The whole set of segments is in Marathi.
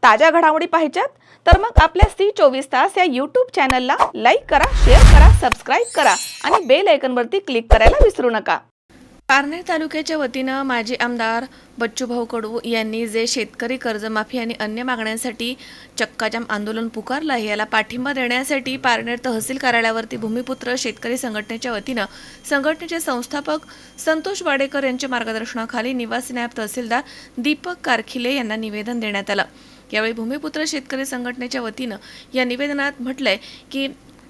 ताज्या घडामोडी पाहिजेत तर मग आपल्या C24 तास या यूट्यूब चॅनलला लाईक करा, शेअर करा, सबस्क्राईब करा आणि बेल आयकॉनवरती क्लिक करायला विसरू नका। पारनेर तालुक्याच्या वतीनं माजी आमदार बच्चूभाऊ कडू यांनी जे शेतकरी कर्जमाफी आणि अन्य मागण्यांसाठी चक्काजाम आंदोलन पुकारलं आहे याला पाठिंबा देण्यासाठी पारनेर तहसील कार्यालयावरती भूमिपुत्र शेतकरी संघटनेच्या वतीनं संघटनेचे संस्थापक संतोष वाडेकर यांच्या मार्गदर्शनाखाली निवासी नायब तहसीलदार दीपक कारखिले यांना निवेदन देण्यात आलं। यावेळी भूमिपुत्र शेतकरी संघटनेच्या वतीनं या निवेदनात म्हटलंय की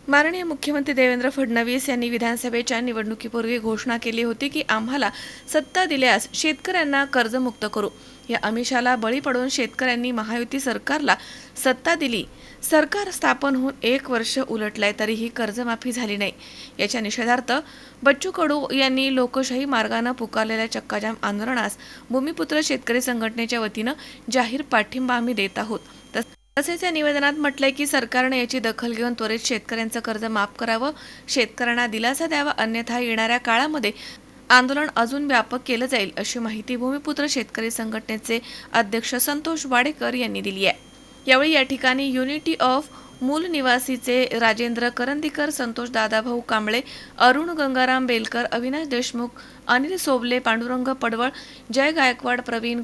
माननीय मुख्यमंत्री देवेंद्र फडणवीस यांनी विधानसभेच्या निवडणुकीपूर्वी घोषणा केली होती की आम्हाला सत्ता दिल्यास शेतकऱ्यांना कर्जमुक्त करू। या आमिषाला बळी पडून शेतकऱ्यांनी महायुती सरकारला सत्ता दिली। सरकार स्थापन होऊन 1 वर्ष उलटलंय तरीही कर्जमाफी झाली नाही। याच्या निषेधार्थ बच्चू कडू यांनी लोकशाही मार्गाने पुकारलेल्या चक्काजाम आंदोलनास भूमिपुत्र शेतकरी संघटनेच्या वतीनं जाहीर पाठिंबा आम्ही देत आहोत। तसेच या निवेदनात म्हटलंय की सरकारने याची दखल घेऊन त्वरित शेतकऱ्यांचं कर्ज माफ करावं, शेतकऱ्यांना दिलासा द्यावा, अन्यथा येणाऱ्या काळामध्ये आंदोलन अजून व्यापक केलं जाईल अशी माहिती भूमिपुत्र शेतकरी संघटनेचे अध्यक्ष संतोष वाडेकर यांनी दिली आहे। यावेळी या ठिकाणी युनिटी ऑफ मूल निवासीचे राजेंद्र करंदीकर, संतोष दादाभाऊ कांबळे, अरुण गंगाराम बेलकर, अविनाश देशमुख, अनिल सोबले, पांडुरंग पडवळ, जय गायकवाड, प्रवीण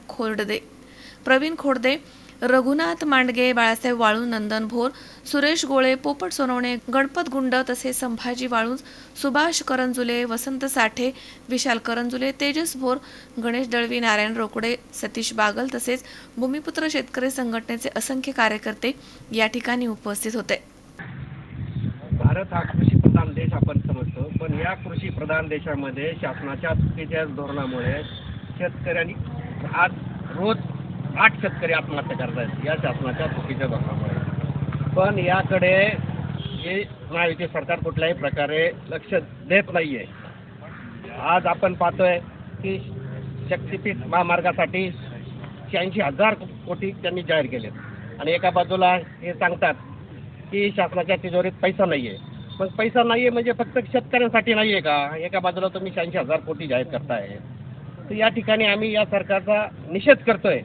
खोडदे, रघुनाथ मांडगे, बाळासाहेब वाळू, नंदन भोर, सुरेश गोळे, पोपट सोनवणे, गणपत गुंड, तसेच संभाजी वाळू, सुभाष करंजुले, वसंत साठे, विशाल करंजुले, तेजस भोर, गणेश दळवी, नारायण रोकडे, सतीश बागल तसेच भूमिपुत्र शेतकरी संघटनेचे असंख्य कार्यकर्ते या ठिकाणी उपस्थित होते। भारत हा कृषी प्रधान देश आपण समजतो, पण या कृषी प्रधान देशामध्ये शासनाच्या चुकीच्या धोरणामुळे शेतकऱ्यांनी आज रोज 8 शेतकरी आत्महत्या करतात या शासनाच्या चुकीच्या धोरणामुळे। पण याकडे हे महायुती सरकार कुठल्याही प्रकारे लक्ष देत नाहीये। आज आपण पाहतोय की शक्तीपीठ महामार्गासाठी 86,000 कोटी त्यांनी जाहीर केले आणि एका बाजूला हे सांगतात की शासनाच्या तिजोरीत पैसा नाहीये। पण पैसा नाहीये म्हणजे फक्त शेतकऱ्यांसाठी नाहीये का? एका बाजूला तुम्ही 86,000 कोटी जाहीर करताय। तर या ठिकाणी आम्ही या सरकारचा निषेध करतोय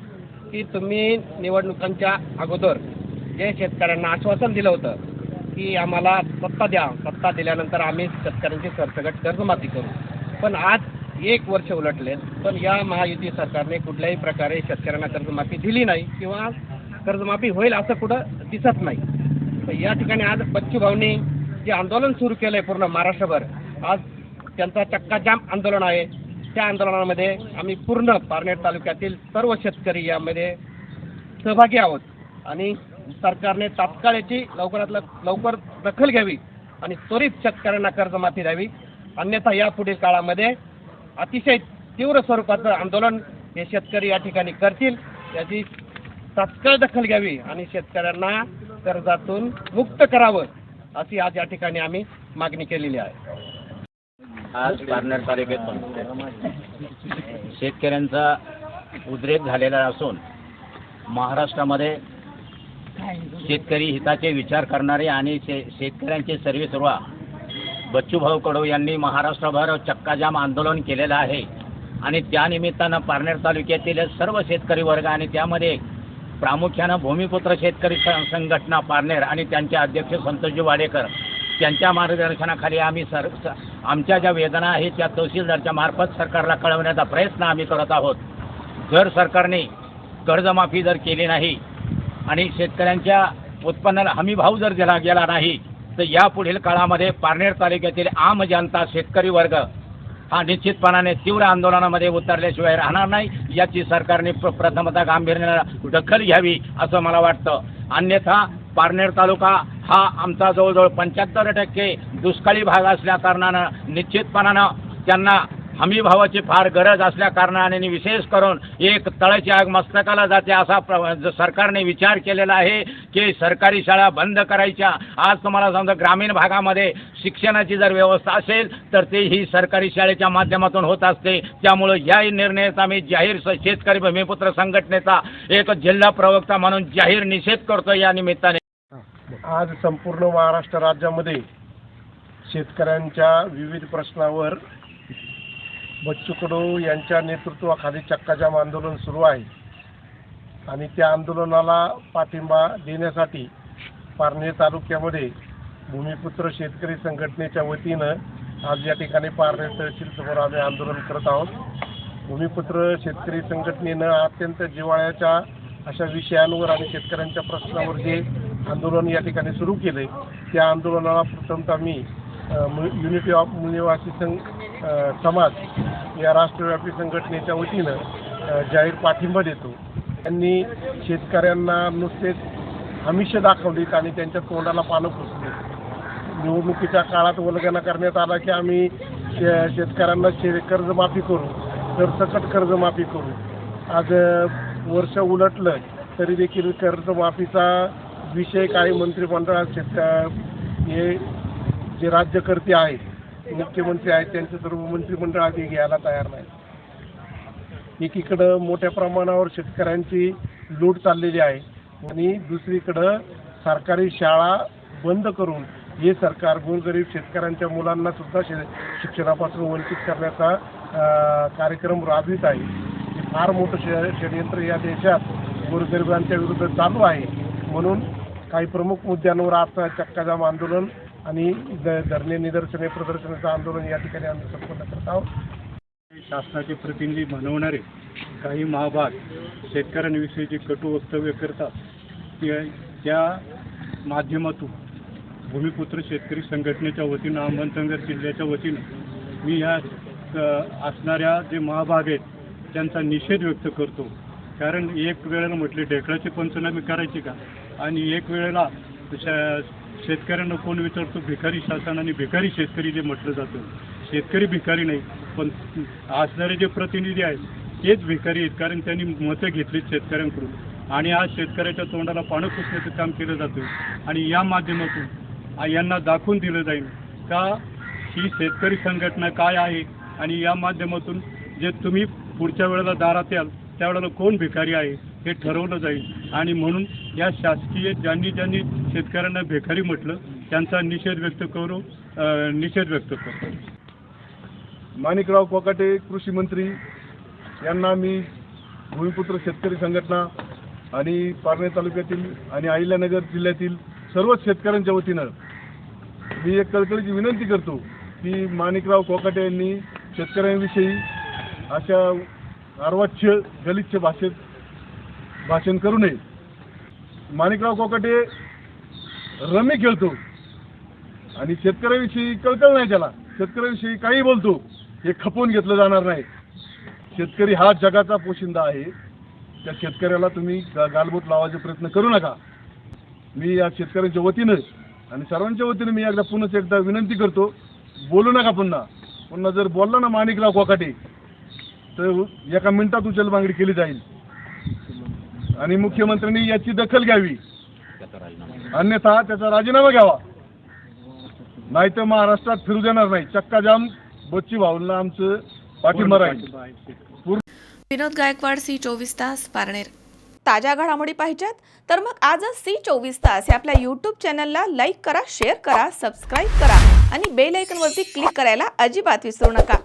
की तुम्ही निवडणुकांच्या अगोदर जे शेतकऱ्यांना आश्वासन दिलं होतं की आम्हाला सत्ता द्या, सत्ता दिल्यानंतर आम्ही शेतकऱ्यांची सरसकट कर्जमाफी करू, पण आज 1 वर्ष उलटले पण या महायुती सरकारने कुठल्याही प्रकारे शेतकऱ्यांना कर्जमाफी दिली नाही किंवा कर्जमाफी होईल असं कुठं दिसत नाही। तर या ठिकाणी आज बच्चूभाऊंनी जे आंदोलन सुरू केलं आहे पूर्ण महाराष्ट्रभर, आज त्यांचा चक्काजाम आंदोलन आहे। त्या आंदोलनामध्ये आम्ही पूर्ण पारनेर तालुक्यातील सर्व शेतकरी यामध्ये सहभागी आहोत आणि सरकारने तात्काळ याची लवकरात लवकर दखल घ्यावी आणि त्वरित शेतकऱ्यांना कर्जमाफी द्यावी, अन्यथा यापुढील काळामध्ये अतिशय तीव्र स्वरूपाचं आंदोलन हे शेतकरी या ठिकाणी करतील। याची तात्काळ दखल घ्यावी आणि शेतकऱ्यांना कर्जातून मुक्त करावं अशी आज या ठिकाणी आम्ही मागणी केलेली आहे। आज पारनेर तालुक्यात शेतकऱ्यांचा उद्रेक झालेला असून महाराष्ट्रामध्ये शेतकरी हिताचे विचार करणारे आणि शेतकऱ्यांचे सर्वेसर्वा बच्चूभाऊ कडू यांनी महाराष्ट्रभर चक्काजाम आंदोलन केलेलं आहे आणि त्यानिमित्तानं पारनेर तालुक्यातील सर्व शेतकरी वर्ग आणि त्यामध्ये प्रामुख्यानं भूमिपुत्र शेतकरी संघटना पारनेर आणि त्यांचे अध्यक्ष संतोषजी वाडेकर त्यांच्या मार्गदर्शनाखाली आम्ही आमच्या ज्या वेदना आहेत त्या तहसीलदारच्या मार्फत सरकारला कळवण्याचा प्रयत्न आम्ही करत आहोत। जर सरकारने कर्जमाफी जर केली नाही आणि शेतकऱ्यांच्या उत्पन्नाला हमीभाव जर दिला गेला नाही तर यापुढील काळामध्ये पारनेर तालुक्यातील आम जनता शेतकरी वर्ग हा निश्चितपणाने तीव्र आंदोलनामध्ये उतरल्याशिवाय राहणार नाही। याची सरकारने प्रथमतः गांभीर्याने दखल घ्यावी असं मला वाटतं। अन्यथा पारनेर तालुका हा आमचा जवळजवळ 75% दुष्काळी भाग असल्या कारणानं निश्चितपणानं त्यांना हमीभावाची फार गरज असल्या कारणाने आणि विशेष करून एक तळाची आग मस्तकाला जाते असा सरकारने विचार केलेला आहे की सरकारी शाळा बंद करायच्या। आज तुम्हाला समजा ग्रामीण भागामध्ये शिक्षणाची जर व्यवस्था असेल तर ते ही सरकारी शाळेच्या माध्यमातून होत असते। त्यामुळे या निर्णयाचा मी जाहीर शेतकरी भूमिपुत्र संघटनेचा एक जिल्हा प्रवक्ता म्हणून जाहीर निषेध करतो। या निमित्ताने आज संपूर्ण महाराष्ट्र राज्यामध्ये शेतकऱ्यांच्या विविध प्रश्नावर बच्चू कडू यांच्या नेतृत्वाखाली चक्काजाम आंदोलन सुरू आहे। आणि त्या आंदोलनाला पाठिंबा देण्यासाठी पारनेर तालुक्यामध्ये भूमिपुत्र शेतकरी संघटनेच्या वतीनं आज या ठिकाणी पारनेर तहसीलसमोर आम्ही आंदोलन करत आहोत. भूमिपुत्र शेतकरी संघटनेनं अत्यंत जिव्हाळ्याच्या अशा विषयांवर आणि शेतकऱ्यांच्या प्रश्नावर जे आंदोलन या ठिकाणी सुरू केले, त्या आंदोलनाला प्रथमतः मी युनिटी ऑफ मूलनिवासी समाज या राष्ट्रव्यापी संघटनेच्या वतीनं जाहीर पाठिंबा देतो. त्यांनी शेतकऱ्यांना नुसतेच आमिष दाखवलीत आणि त्यांच्या तोंडाला पानं पुसली. निवडणुकीच्या काळात वल्गना करण्यात आला की आम्ही शेतकऱ्यांना कर्जमाफी करू, सरसकट कर्जमाफी करू. आज वर्ष उलटलं तरी देखील कर्जमाफीचा विषय काही मंत्रिमंडळात हे जे राज्यकर्ते आहेत, मुख्यमंत्री आहेत, त्यांचे सर्व मंत्रिमंडळ आधी घ्यायला तयार नाही. एकीकडं मोठ्या प्रमाणावर शेतकऱ्यांची लूट चाललेली आहे आणि दुसरीकडं सरकारी शाळा बंद करून हे सरकार गोरगरीब शेतकऱ्यांच्या मुलांना सुद्धा शिक्षणापासून वंचित करण्याचा कार्यक्रम राबवित आहे. हे फार मोठं षडयंत्र या देशात गोरगरिबांच्या विरुद्ध चालू आहे. म्हणून काही प्रमुख मुद्द्यांवर आज चक्काजाम आंदोलन आणि धरणे, निदर्शने, प्रदर्शनाचं आंदोलन या ठिकाणी आम्ही संपन्न करत आहोत. शासनाचे प्रतिनिधी म्हणवणारे काही महाभाग शेतकऱ्यांविषयी कटू वक्तव्य करतात, त्या माध्यमातून भूमिपुत्र शेतकरी संघटनेच्या वतीनं अहमदनगर जिल्ह्याच्या वतीनं मी ह्या असणाऱ्या जे महाभाग आहेत त्यांचा निषेध व्यक्त करतो. कारण एक वेळेला म्हटले ढेकळाची पंचनामे करायची का, आणि एक वेळेला शेतकऱ्यांना कोण विचारतो भिकारी शासन आणि भिकारी शेतकरी जे म्हटलं जातं. शेतकरी भिकारी नाही, पण असणारे जे प्रतिनिधी आहेत तेच भिकारी आहेत, कारण त्यांनी मतं घेतलीत शेतकऱ्यांकडून आणि आज शेतकऱ्याच्या तोंडाला पानं पुसण्याचं काम केलं जातं. आणि या माध्यमातून यांना दाखवून दिलं जाईल का ही शेतकरी संघटना काय आहे, आणि या माध्यमातून जे तुम्ही पुढच्या वेळेला दारात याल त्यावेळेला कोण भिकारी आहे हे ठरवलं जाईल. आणि म्हणून या शासकीय ज्यांनी शेतकऱ्यांना भिकारी म्हटलं त्यांचा निषेध व्यक्त करतो. माणिकराव कोकाटे कृषी मंत्री यांना मी भूमिपुत्र शेतकरी संघटना आणि पारनेर तालुक्यातील आणि अहिल्यानगर जिल्ह्यातील सर्वच शेतकऱ्यांच्या वतीनं मी एक कळकळीची विनंती करतो की माणिकराव कोकाटे यांनी शेतकऱ्यांविषयी अशा अर्वाच्य गलिच्छ भाषेत भाषण करू नये. माणिकराव कोकाटे रमी खेळतो आणि शेतकऱ्याविषयी कळकळ नाही त्याला. शेतकऱ्याविषयी काही बोलतो, हे खपवून घेतलं जाणार नाही. शेतकरी हा जगाचा पोशिंदा आहे. त्या शेतकऱ्याला तुम्ही गालबोट लावायचे प्रयत्न करू नका. मी या शेतकऱ्यांच्या वतीनं आणि सर्वांच्या वतीनं मी पुन्हा एकदा विनंती करतो, बोलू नका. पुन्हा जर बोलला ना माणिकराव कोकाटे तर एका मिनिटात उचलबांगडी केली जाईल आणि मुख्यमंत्र्यांनी याची दखल घ्यावी, अन्यथा त्याचा राजीनामा घ्यावा, नाहीतर महाराष्ट्रात फिरू देणार नाही. चक्काजाम बच्ची भाऊंना आमचं पाठिंबा राहील. विनोद गायकवाड, C24 तास, पारनेर. ताज्या घडामोडी पाहिजेत तर मग आजच C24 तास या आपल्या YouTube चॅनलला लाईक करा, शेअर करा, सबस्क्राईब करा आणि बेल आयकॉनवरती क्लिक करायला अजिबात विसरू नका.